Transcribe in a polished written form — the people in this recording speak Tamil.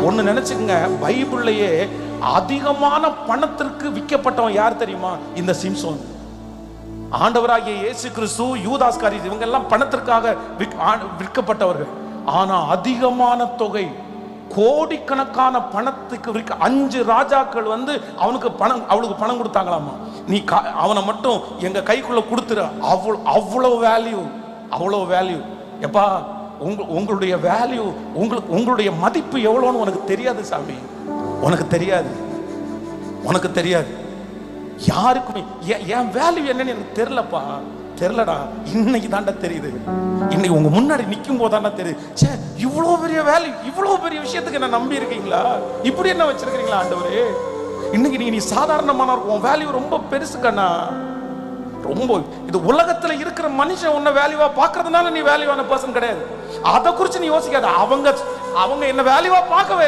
ஒண்ணு நினைச்சுக்கங்க, பைபிள்லயே அதிகமான பணத்திற்கு விற்கப்பட்டவன் யார் தெரியுமா? இந்த சிம்சோன். ஆண்டவராகிய இயேசு கிறிஸ்து, யூதாஸ்காரி, இவங்க எல்லாம் பணத்திற்காக விற்கப்பட்டவர்கள். ஆனா அதிகமான தொகை, கோடிக்கணக்கான பணத்துக்கு விற்க 5 ராஜாக்கள் வந்து அவனுக்கு பணம் கொடுத்தாங்களாமா. நீ அவனை மட்டும் எங்க கைக்குள்ள கொடுத்துரு. அவ்வளவு வேல்யூ, அவ்வளவு வேல்யூ. எப்பா, உங்களுடைய வேல்யூ, உங்களுடைய மதிப்பு எவ்வளோன்னு உனக்கு தெரியாது சாமி. உனக்கு தெரியாது, உனக்கு தெரியாது. யாருக்குமே என் வேல்யூ என்னன்னு எனக்கு தெரியலப்பா, தெரியலடா. இன்னைக்கு தாண்டா தெரியுது. இன்னைக்கு உங்க முன்னாடி நிற்கும் போதாண்டா தெரியுது. சே, இவ்வளோ பெரிய வேல்யூ, இவ்வளோ பெரிய விஷயத்துக்கு என்ன நம்பி இருக்கீங்களா? இப்படி என்ன வச்சிருக்கீங்களா ஆண்டவரே? இன்னைக்கு நீ சாதாரணமான உன் வேல்யூ ரொம்ப பெருசு கண்ணா, ரொம்ப. இது உலகத்துல இருக்கிற மனுஷன் உன்னை வேல்யூவா பாக்குறதுனால நீ வேல்யூவான பர்சன் கிடையாது. அதை குறிச்சு நீ யோசிக்காத. அவங்க என்ன வேல்யூவா பார்க்கவே